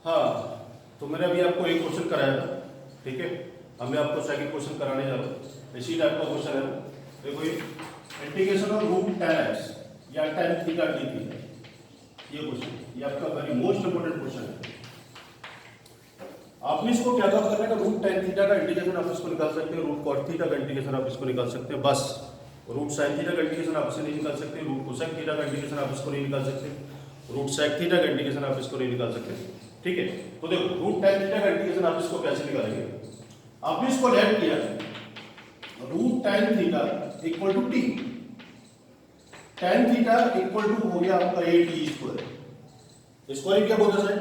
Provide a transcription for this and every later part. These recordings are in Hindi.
हाँ, तो मैंने अभी आपको एक क्वेश्चन कराया था, ठीक है। अब मैं आपको सेकंड क्वेश्चन कराने जा रहा हूँ। इसी टाइप का क्वेश्चन है। देखो ये integration of root tan x या tan थीटा डी थीटा, ये क्वेश्चन, ये आपका वेरी मोस्ट इंपोर्टेंट क्वेश्चन है। आपने इसको क्या काम करना है, रूट tan थीटा का इंटीग्रेशन आप इसको निकाल सकते हैं, रूट cot थीटा का इंटीग्रेशन आप इसको निकाल सकते हैं, बस। रूट sin थीटा का इंटीग्रेशन आप इसे नहीं निकाल सकते, रूट cosec थीटा का इंटीग्रेशन आप इसको नहीं निकाल सकते, रूट sec थीटा का इंटीग्रेशन आप इसको नहीं निकाल सकते, ठीक है। तो देखो रूट tan थीटा का इंटीग्रेशन आप इसको कैसे निकालेंगे। आपने इसको लेट किया root tan theta equal to t, tan theta equal to हो गया आपका a t स्क्वायर, स्क्वायर क्या बोलता है,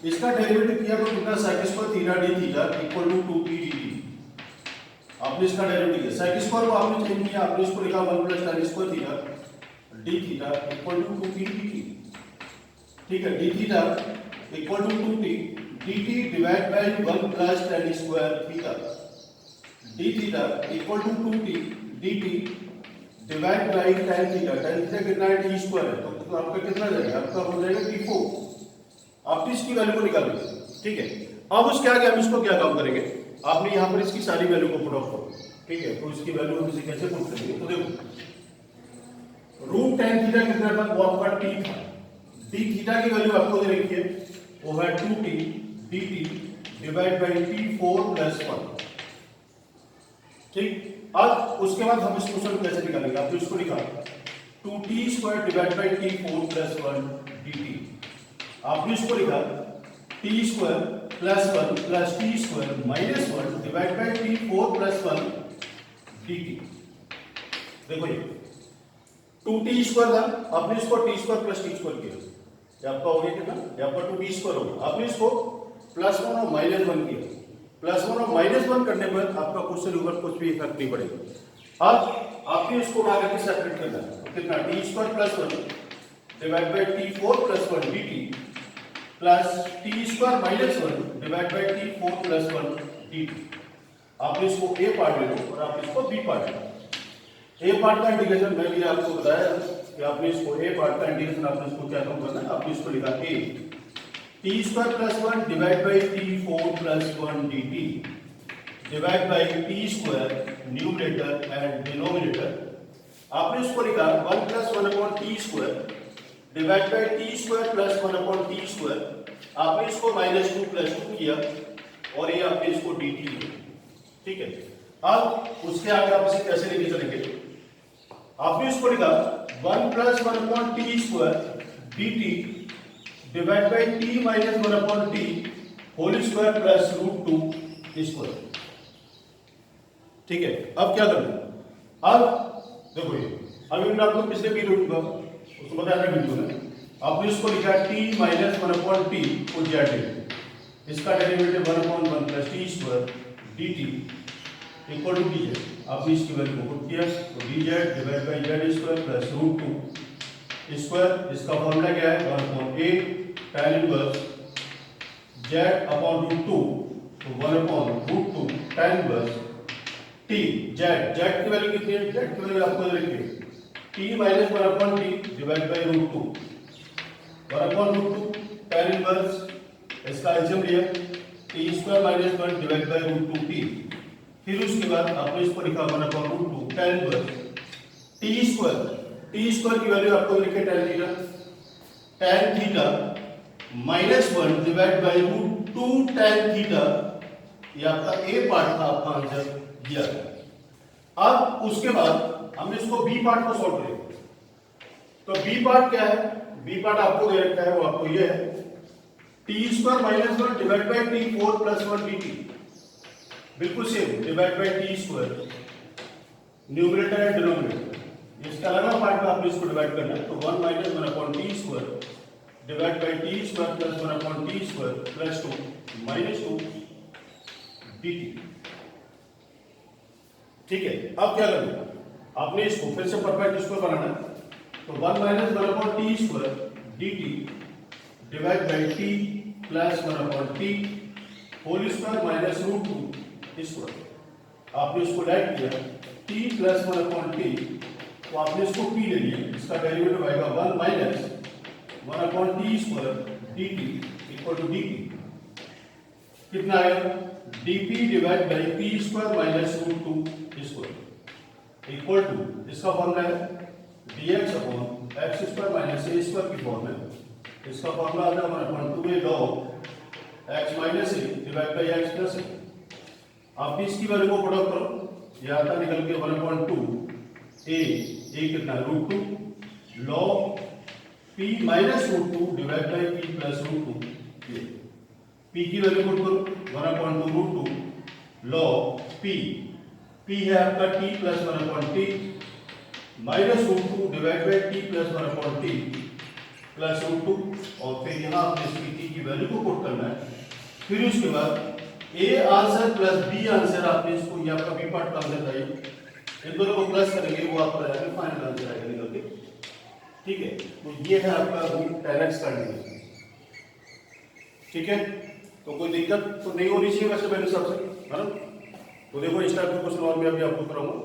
इसका डेरिवेटिव किया तो कितना sec square theta d theta equal to 2p dt। आपने इसका डेरिवेटिव किया, sec स्क्वायर को आपने चेंज किया, आपने इसको लिखा 1 + tan square theta d theta equal to 2p dt, ठीक है। d theta equal to 2p dt divide by 1 + tan square theta, d theta equal to 2p dt divide by tan theta, tan theta कितना है t स्क्वायर है, तो आपका कितना जाएगा, आपका हो जाएगा t4। आप इसकी वैल्यू को निकालेंगे, ठीक है। अब उसके आगे हम इसको क्या काम करेंगे, आपने यहाँ पर इसकी सारी वैल्यू को पुट ऑफ करो, ठीक है। तो इसकी वैल्यू हम इसे कैसे पुट करेंगे, तो देखो रूट tan थीटा कितना था, वो आपका t था, d थीटा की वैल्यू आपको दे रखी है, वो है 2t dt divide bye t4 + 1, ठीक। अब उसके बाद हम इस क्वेश्चन को कैसे निकालेंगे, आपने इसको लिखा 2t² divide by t4 + 1 dt, आपने इसको लिखा t² + 1 + t² - 1 divide by t4 + 1 dt। देखो ये 2t² था, आपने इसको t² + t² किया, ये आपका हो गया कितना, ये आपका 2t² हो गया। आपने इसको +1 और -1 किया, +1 और -1 करने पर आपका क्वेश्चन ऊपर कुछ भी इफेक्ट नहीं पड़ेगा। अब आपने इसको उठा करके सेपरेट करना है, कितना t² + 1 divide by t4 + 1 dt plus t² - 1 divide by t4 + 1 dt। आप इसको a पार्ट ले लो और आप इसको b पार्ट ले लो। a पार्ट का इंटीग्रेशन मैं भी आपको बताया कि आपने इसको a पार्ट का इंटीग्रेशन आपने इसको क्या काम करना है, आपने इसको लिखा a t² + 1 divide by t4 + 1 dt divide bye t² numerator and denominator, आपने इसको लिखा 1 + 1/t² divide by t² + 1/t², आपने इसको -2 + 2 किया और ये आपने इसको dt लिया, ठीक है। अब उसके आगे आप इसे कैसे लेके चलेंगे, आपने इसको लिखा 1 + 1/t² dt divide by t - 1/t whole square plus √2 square, ठीक है। अब क्या करना है, अब देखो ये अभी मैंने आपको पिछले वीडियो का उसको बताया था वीडियो में, आपने इसको लिखा t - 1/t को z, इसका derivative 1/1 + t² dt equal to dz, आपने इसकी वैल्यू को पुट किया तो dz divide by z² plus √2 square, इसका फॉर्मूला क्या है 1/a tan इनवर्स z/√2, तो 1/√2 tan इनवर्स t z की वैल्यू कितनी है, z की वैल्यू आपको लिखिए t - 1/t divide by √2 1/√2 tan inverse, इसका एलसीएम लिया t² - 1 डिवाइड बाय √2t, फिर उसके बाद आपने इसको लिखा 1/√2 tan इनवर्स t² की वैल्यू आपको लिखे tan theta -1 divide by √2 tan theta, ये आपका a पार्ट का आपका आंसर दिया गया। अब उसके बाद हम इसको b पार्ट को सॉल्व करेंगे, तो b पार्ट क्या है, b पार्ट आपको दे रखा है, वो आपको ये है t² - 1 divide by t4 + 1 dt, बिल्कुल same divide by t², numerator and denominator, इसका अलग पार्ट में आपने इसको डिवाइड करना है, तो 1 - 1/t² divide by t² + 1/t² + 2 -2 dt, ठीक है। अब क्या करना है, आपने इसको फिर से परफेक्ट स्क्वायर बनाना है, तो 1 - 1/t² dt divide by t + 1/t whole square -√2 square, आपने इसको ऐड किया t + 1/t, तो आपने इसको p ले लिया, इसका डेरिवेटिव आएगा 1 - 1/t² dt equal to dp कितना आएगा dp divide by p square minus root 2 square equal to इसका फॉर्मूला है dx upon x square minus a square की फॉर्म है। इसका फॉर्मूला आता है 1/2 log x minus a divide by x plus a। आप इसकी वैल्यू को पुट अप करो, ये आता निकल के 1/2 a कितना root 2 log p minus root 2 divide by p plus root 2। ये p की वैल्यू पुट करो 1/2 रूट 2 log p है आपका t plus 1/t minus root 2 divide by t plus 1/t plus root 2 और फिर यहाँ आपने इसकी t की वैल्यू को पुट करना है। फिर उसके बाद a answer plus b answer आपने इसको ये आपका b पार्ट का आंसर था, इन दोनों को प्लस करेंगे वो आपका जाएगा फाइनल आंसर आएगा निकल के। ठीक है, तो ये है आपका रूट 10x का इंटीग्रेशन। ठीक है, तो कोई दिक्कत तो नहीं हो रही चाहिए वैसे मेरे हिसाब से, है ना। तो देखो इस टाइप के क्वेश्चन और मैं अभी आपको कराऊंगा।